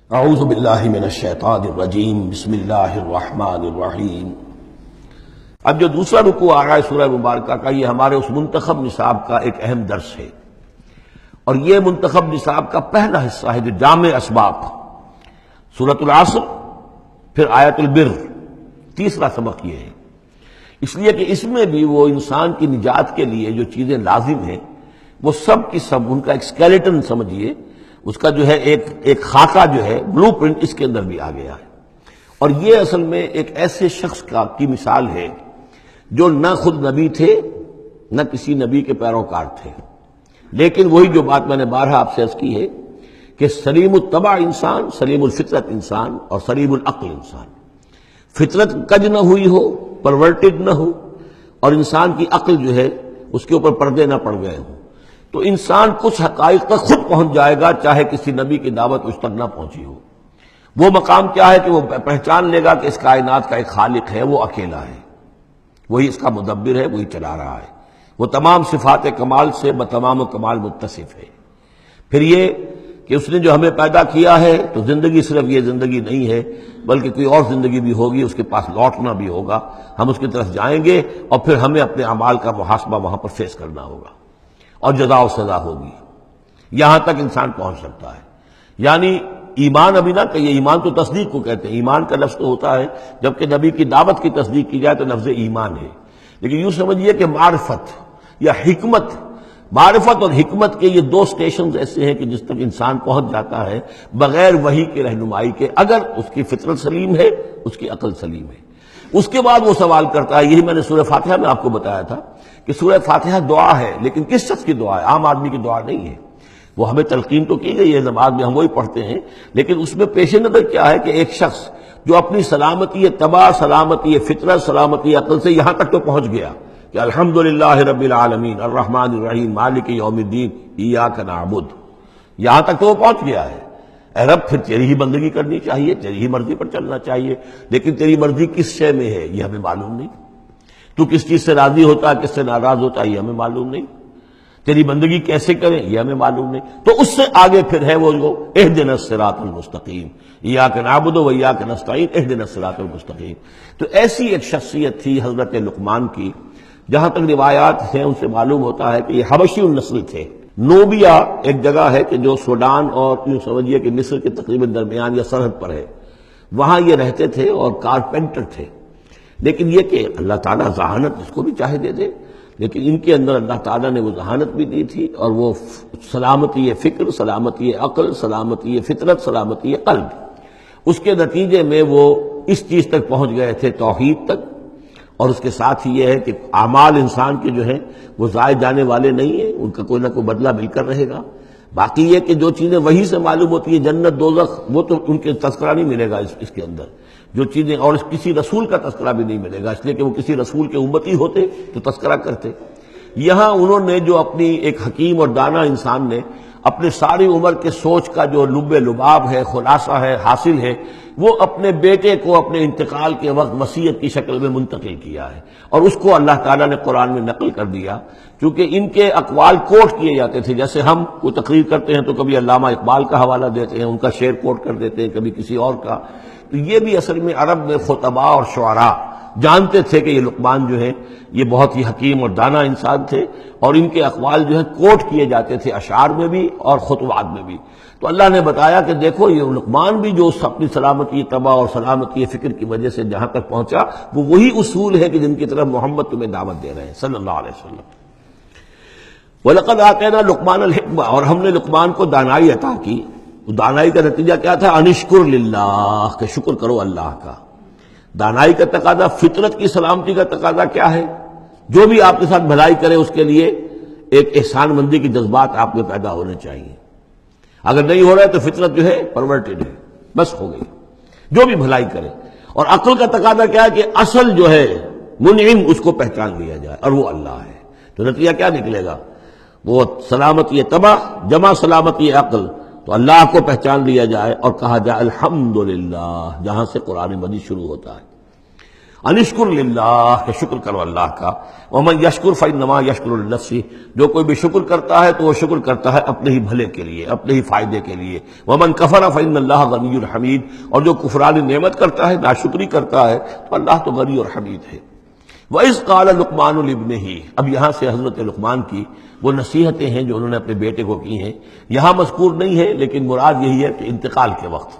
اعوذ باللہ من الشیطان الرجیم بسم اللہ الرحمن الرحیم۔ اب جو دوسرا رکوع آ رہا ہے سورہ مبارکہ کا، یہ ہمارے اس منتخب نصاب کا ایک اہم درس ہے، اور یہ منتخب نصاب کا پہلا حصہ ہے جو جامع اسباق، سورۃ العصر پھر آیت البر، تیسرا سبق یہ ہے، اس لیے کہ اس میں بھی وہ انسان کی نجات کے لیے جو چیزیں لازم ہیں وہ سب کی سب ان کا ایک اسکیلیٹن سمجھیے، اس کا جو ہے ایک خاکہ جو ہے، بلو پرنٹ اس کے اندر بھی آ گیا ہے۔ اور یہ اصل میں ایک ایسے شخص کی مثال ہے جو نہ خود نبی تھے نہ کسی نبی کے پیروکار تھے، لیکن وہی جو بات میں نے بارہا آپ سے عرض کی ہے کہ سلیم الطبع انسان، سلیم الفطرت انسان اور سلیم العقل انسان، فطرت کج نہ ہوئی ہو، پرورٹڈ نہ ہو، اور انسان کی عقل جو ہے اس کے اوپر پردے نہ پڑ گئے ہوں، تو انسان کچھ حقائق تک خود پہنچ جائے گا چاہے کسی نبی کی دعوت اس تک نہ پہنچی ہو۔ وہ مقام کیا ہے کہ وہ پہچان لے گا کہ اس کائنات کا ایک خالق ہے، وہ اکیلا ہے، وہی اس کا مدبر ہے، وہی چلا رہا ہے، وہ تمام صفات کمال سے بتمام کمال متصف ہے۔ پھر یہ کہ اس نے جو ہمیں پیدا کیا ہے تو زندگی صرف یہ زندگی نہیں ہے بلکہ کوئی اور زندگی بھی ہوگی، اس کے پاس لوٹنا بھی ہوگا، ہم اس کی طرف جائیں گے اور پھر ہمیں اپنے اعمال کا محاسبہ وہاں پر فیس کرنا ہوگا اور جزا و سزا ہوگی۔ یہاں تک انسان پہنچ سکتا ہے، یعنی ایمان ابھی نہ کہیے، ایمان تو تصدیق کو کہتے ہیں، ایمان کا لفظ تو ہوتا ہے جبکہ نبی کی دعوت کی تصدیق کی جائے تو لفظ ایمان ہے، لیکن یوں سمجھیے کہ معرفت یا حکمت، معرفت اور حکمت کے یہ دو سٹیشنز ایسے ہیں کہ جس تک انسان پہنچ جاتا ہے بغیر وحی کے رہنمائی کے، اگر اس کی فطرت سلیم ہے، اس کی عقل سلیم ہے۔ اس کے بعد وہ سوال کرتا ہے، یہی میں نے سورہ فاتحہ میں آپ کو بتایا تھا کہ سورہ فاتحہ دعا ہے، لیکن کس شخص کی دعا ہے؟ عام آدمی کی دعا نہیں ہے، وہ ہمیں تلقین تو کی گئی ہے، نماز میں ہم وہی پڑھتے ہیں، لیکن اس میں پیش نظر کیا ہے کہ ایک شخص جو اپنی سلامتی طبع، سلامتی فطرت، سلامتی عقل سے یہاں تک تو پہنچ گیا کہ الحمدللہ رب العالمین الرحمن الرحیم مالک یوم الدین ایاک نعبد، یہاں تک تو وہ پہنچ گیا ہے۔ اے رب، پھر تیری ہی بندگی کرنی چاہیے، تیری ہی مرضی پر چلنا چاہیے، لیکن تیری مرضی کس شے میں ہے یہ ہمیں معلوم نہیں، تو کس چیز سے راضی ہوتا ہے، کس سے ناراض ہوتا ہے یہ ہمیں معلوم نہیں، تیری بندگی کیسے کریں یہ ہمیں معلوم نہیں، تو اس سے آگے پھر ہے وہ جو اہدنا الصراط المستقیم ایاک نعبد و ایاک نستعین اہدنا الصراط المستقیم۔ تو ایسی ایک شخصیت تھی حضرت لقمان کی، جہاں تک روایات ہیں ان سے معلوم ہوتا ہے کہ یہ حبشی النسل تھے۔ نوبیا ایک جگہ ہے کہ جو سوڈان اور یوں سمجھیے کہ مصر کے تقریباً درمیان یا سرحد پر ہے، وہاں یہ رہتے تھے اور کارپینٹر تھے، لیکن یہ کہ اللہ تعالیٰ ذہانت جس کو بھی چاہے دے دے، لیکن ان کے اندر اللہ تعالیٰ نے وہ ذہانت بھی دی تھی، اور وہ سلامتی فکر، سلامتی عقل، سلامتی فطرت، سلامتی قلب، اس کے نتیجے میں وہ اس چیز تک پہنچ گئے تھے، توحید تک، اور اس کے ساتھ ہی یہ ہے کہ اعمال انسان کے جو ہیں وہ ضائع جانے والے نہیں ہیں، ان کا کوئی نہ کوئی بدلہ مل کر رہے گا۔ باقی یہ کہ جو چیزیں وہی سے معلوم ہوتی ہیں، جنت دوزخ، وہ تو ان کے تذکرہ نہیں ملے گا اس کے اندر، جو چیزیں، اور کسی رسول کا تذکرہ بھی نہیں ملے گا، اس لیے کہ وہ کسی رسول کے امتی ہوتے تو تذکرہ کرتے۔ یہاں انہوں نے جو اپنی ایک حکیم اور دانا انسان نے اپنے ساری عمر کے سوچ کا جو لب لباب ہے، خلاصہ ہے، حاصل ہے، وہ اپنے بیٹے کو اپنے انتقال کے وقت وصیت کی شکل میں منتقل کیا ہے، اور اس کو اللہ تعالیٰ نے قرآن میں نقل کر دیا، کیونکہ ان کے اقوال کوٹ کیے جاتے تھے، جیسے ہم کوئی تقریر کرتے ہیں تو کبھی علامہ اقبال کا حوالہ دیتے ہیں، ان کا شعر کوٹ کر دیتے ہیں، کبھی کسی اور کا، تو یہ بھی اصل میں عرب میں خطباء اور شعراء جانتے تھے کہ یہ لقمان جو ہے یہ بہت ہی حکیم اور دانا انسان تھے، اور ان کے اقوال جو ہے کوٹ کیے جاتے تھے اشعار میں بھی اور خطبات میں بھی۔ تو اللہ نے بتایا کہ دیکھو یہ لقمان بھی جو اپنی سلامتی طبع اور سلامتی فکر کی وجہ سے جہاں تک پہنچا، وہ وہی اصول ہے کہ جن کی طرف محمد تمہیں دعوت دے رہے ہیں صلی اللہ علیہ وسلم۔ وَلَقَدْ آتَيْنَا لُقْمَانَ الْحِكْمَةَ، اور ہم نے لقمان کو دانائی عطا کی۔ دانائی کا نتیجہ کیا تھا؟ انشکر للہ، کہ شکر کرو اللہ کا۔ دانائی کا تقاضا، فطرت کی سلامتی کا تقاضا کیا ہے؟ جو بھی آپ کے ساتھ بھلائی کرے اس کے لیے ایک احسان مندی کے جذبات آپ میں پیدا ہونے چاہیے، اگر نہیں ہو رہا ہے تو فطرت جو ہے پرورٹڈ ہے، بس ہو گئی، جو بھی بھلائی کرے۔ اور عقل کا تقاضا کیا ہے کہ اصل جو ہے منعم اس کو پہچان لیا جائے، اور وہ اللہ ہے۔ تو نتیجہ کیا نکلے گا؟ وہ سلامتی طبع جمع سلامتی عقل، تو اللہ کو پہچان لیا جائے اور کہا جائے الحمدللہ، جہاں سے قرآن مجید شروع ہوتا ہے۔ انشکر للہ، کہ شکر کرو اللہ کا، ومن یشکر فانما یشکر لنفسہ، جو کوئی بھی شکر کرتا ہے تو وہ شکر کرتا ہے اپنے ہی بھلے کے لیے، اپنے ہی فائدے کے لیے، ومن کفر فان اللہ غنی حمید، اور جو کفران نعمت کرتا ہے، ناشکری کرتا ہے، تو اللہ تو غنی اور حمید ہے۔ وَإِذْ قَالَ لُقْمَانُ لِابْنِهِ، اب یہاں سے حضرت لقمان کی وہ نصیحتیں ہیں جو انہوں نے اپنے بیٹے کو کی ہیں، یہاں مذکور نہیں ہے، لیکن مراد یہی ہے کہ انتقال کے وقت،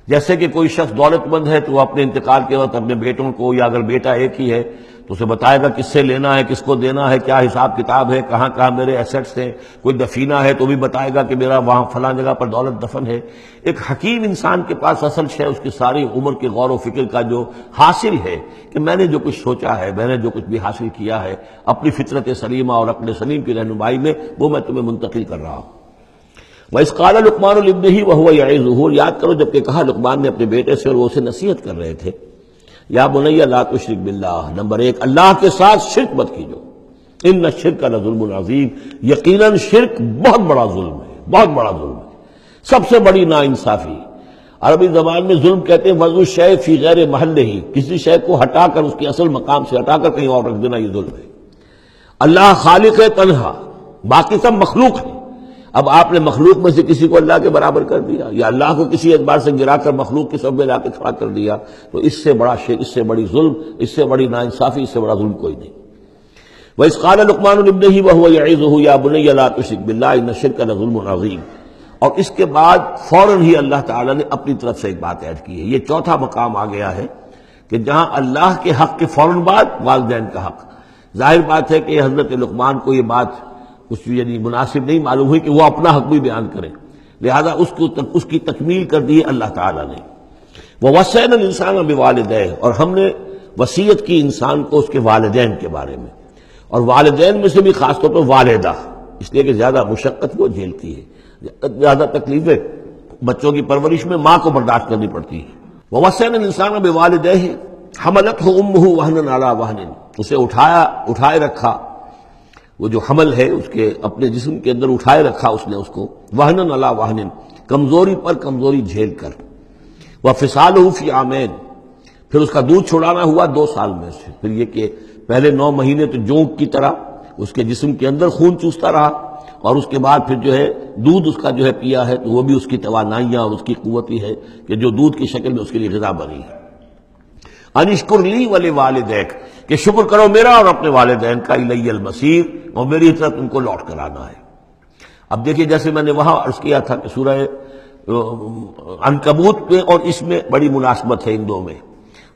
جیسے کہ کوئی شخص دولت مند ہے تو وہ اپنے انتقال کے وقت اپنے بیٹوں کو، یا اگر بیٹا ایک ہی ہے تو اسے بتائے گا کس سے لینا ہے، کس کو دینا ہے، کیا حساب کتاب ہے، کہاں کہاں میرے ایسیٹس ہیں، کوئی دفینہ ہے تو بھی بتائے گا کہ میرا وہاں فلاں جگہ پر دولت دفن ہے۔ ایک حکیم انسان کے پاس اصل شے اس کی ساری عمر کے غور و فکر کا جو حاصل ہے کہ میں نے جو کچھ سوچا ہے، میں نے جو کچھ بھی حاصل کیا ہے اپنی فطرت سلیمہ اور عقل سلیم کی رہنمائی میں، وہ میں تمہیں منتقل کر رہا ہوں۔ وَإِذْ قَالَ لُقْمَانُ لِابْنِهِ وَهُوَ يَعِظُهُ، یاد کرو جب کہ کہا لقمان نے اپنے بیٹے سے اور وہ اسے نصیحت کر رہے تھے، یا بنی لا تشرک باللہ، نمبر 1 اللہ کے ساتھ شرک مت کیجو، ان الشرک لظلم عظیم، یقیناً شرک بہت بڑا ظلم ہے، بہت بڑا ظلم ہے، سب سے بڑی ناانصافی۔ عربی زبان میں ظلم کہتے ہیں وضع الشیء فی غیر محلہ، کسی شے کو ہٹا کر اس کے اصل مقام سے ہٹا کر کہیں اور رکھ دینا، یہ ظلم ہے۔ اللہ خالق ہے تنہا، باقی سب مخلوق ہے، اب آپ نے مخلوق میں سے کسی کو اللہ کے برابر کر دیا، یا اللہ کو کسی اعتبار سے گرا کر مخلوق کے سب میں لا کے کھڑا کر دیا، تو اس سے بڑا شرک، اس سے بڑی ظلم، اس سے بڑی ناانصافی، اس سے بڑا ظلم کوئی نہیں۔ وَإِذْ قَالَ لُقْمَانُ لِابْنِهِ وَهُوَ يَعِظُهُ يَا بُنَيَّ لَا تُشْرِكْ بِاللَّهِ إِنَّ الشِّرْكَ لَظُلْمٌ عَظِيمٌ، اور اس کے بعد فوراً ہی اللہ تعالیٰ نے اپنی طرف سے ایک بات ایڈ کی ہے۔ یہ چوتھا مقام آ گیا ہے کہ جہاں اللہ کے حق کے فوراً بعد والدین کا حق۔ ظاہر بات ہے کہ حضرت لقمان کو یہ بات کچھ یعنی مناسب نہیں معلوم ہوئی کہ وہ اپنا حق بھی بیان کریں، لہذا اس کی تکمیل کر دی اللہ تعالیٰ نے۔ وَوَصَّيْنَا الْإِنسَانَ بِوَالِدَيْهِ، اور ہم نے وصیت کی انسان کو اس کے والدین کے بارے میں، اور والدین میں سے بھی خاص طور پر والدہ، اس لیے کہ زیادہ مشقت وہ جھیلتی ہے، زیادہ تکلیفیں بچوں کی پرورش میں ماں کو برداشت کرنی پڑتی ہے۔ وَوَصَّيْنَا الْإِنسَانَ بِوَالِدَيْهِ حَمَلَتْهُ أُمُّهُ وَهْنًا عَلَى وَهْنٍ، اسے اٹھائے رکھا، وہ جو حمل ہے اس کے اپنے جسم کے اندر اٹھائے رکھا اس نے اس کو، وہنن علی وہنن، کمزوری پر کمزوری جھیل کر، وفصالہ فی عامین، پھر اس کا دودھ چھڑانا ہوا 2 سال میں سے، پھر یہ کہ پہلے 9 مہینے تو جونک کی طرح اس کے جسم کے اندر خون چوستا رہا، اور اس کے بعد پھر جو ہے دودھ اس کا جو ہے پیا ہے، تو وہ بھی اس کی توانائیاں اور اس کی قوت ہی ہے کہ جو دودھ کی شکل میں اس کے لیے غذا بنی ہے۔ انشکر لی ولوالدیک، کہ شکر کرو میرا اور اپنے والدین کا، الی المصیر، اور میری طرف تم کو لوٹ کر آنا ہے۔ اب دیکھیے جیسے میں نے وہاں عرض کیا تھا کہ سورہ عنکبوت میں اور اس میں بڑی مناسبت ہے ان دو میں،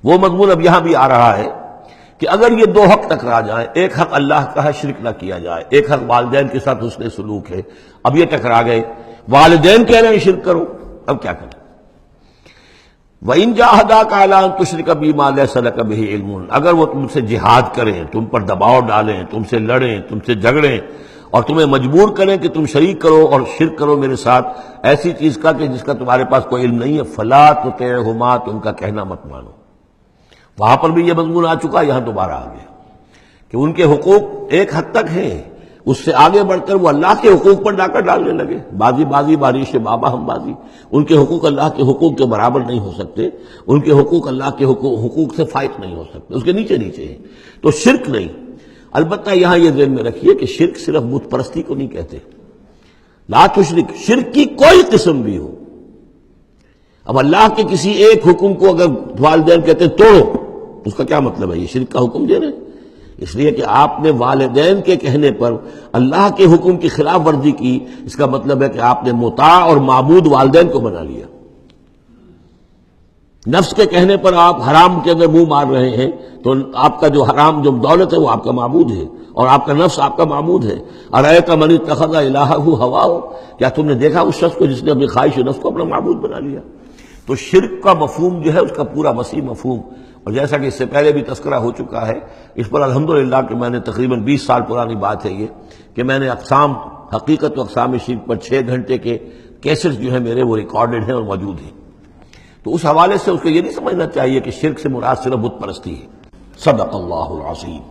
وہ مضمون اب یہاں بھی آ رہا ہے کہ اگر یہ 2 حق ٹکرا جائیں، ایک حق اللہ کا ہے شرک نہ کیا جائے، ایک حق والدین کے ساتھ حسن سلوک ہے، اب یہ ٹکرا گئے، والدین کہہ رہے ہیں شرک کرو، اب کیا کریں؟ وَإِن جَاهَدَاكَ عَلَىٰ أَن تُشْرِكَ بِي مَا لَيْسَ لَكَ بِهِ عِلْمٌ، اگر وہ تم سے جہاد کریں، تم پر دباؤ ڈالیں، تم سے لڑیں، تم سے جھگڑیں، اور تمہیں مجبور کریں کہ تم شریک کرو اور شرک کرو میرے ساتھ ایسی چیز کا کہ جس کا تمہارے پاس کوئی علم نہیں ہے، فَلَا تُطِعْهُمَا، تم کا کہنا مت مانو۔ وہاں پر بھی یہ مضمون آ چکا، یہاں دوبارہ آ گیا کہ ان کے حقوق ایک حد تک ہیں، اس سے آگے بڑھ کر وہ اللہ کے حقوق پر ڈاکہ ڈالنے لگے، بازی بازی بارش بابا ہم بازی، ان کے حقوق اللہ کے حقوق کے برابر نہیں ہو سکتے، ان کے حقوق اللہ کے حقوق سے فائق نہیں ہو سکتے، اس کے نیچے نیچے ہیں، تو شرک نہیں۔ البتہ یہاں یہ ذہن میں رکھیے کہ شرک صرف بت پرستی کو نہیں کہتے، لا تشرک، شرک کی کوئی قسم بھی ہو۔ اب اللہ کے کسی ایک حکم کو اگر والدین کہتے ہیں توڑو، اس کا کیا مطلب ہے؟ یہ شرک کا حکم دے رہے ہیں، اس لیے کہ آپ نے والدین کے کہنے پر اللہ کے حکم کی خلاف ورزی کی، اس کا مطلب ہے کہ آپ نے مطاع اور معبود والدین کو بنا لیا۔ نفس کے کہنے پر آپ حرام کے اندر منہ مار رہے ہیں تو آپ کا جو حرام جو دولت ہے وہ آپ کا معبود ہے، اور آپ کا نفس آپ کا معبود ہے۔ ارأیت من اتخذ الہہ ہواہ، کیا تم نے دیکھا اس شخص کو جس نے اپنی خواہش نفس کو اپنا معبود بنا لیا؟ تو شرک کا مفہوم جو ہے اس کا پورا وسیع مفہوم، اور جیسا کہ اس سے پہلے بھی تذکرہ ہو چکا ہے، اس پر الحمدللہ کہ میں نے تقریباً 20 سال پرانی بات ہے یہ کہ میں نے اقسام حقیقت و اقسام شرک پر 6 گھنٹے کے کیسٹس جو ہیں میرے وہ ریکارڈڈ ہیں اور موجود ہیں، تو اس حوالے سے اس کو یہ نہیں سمجھنا چاہیے کہ شرک سے مراد صرف بت پرستی ہے۔ صدق اللہ العظیم۔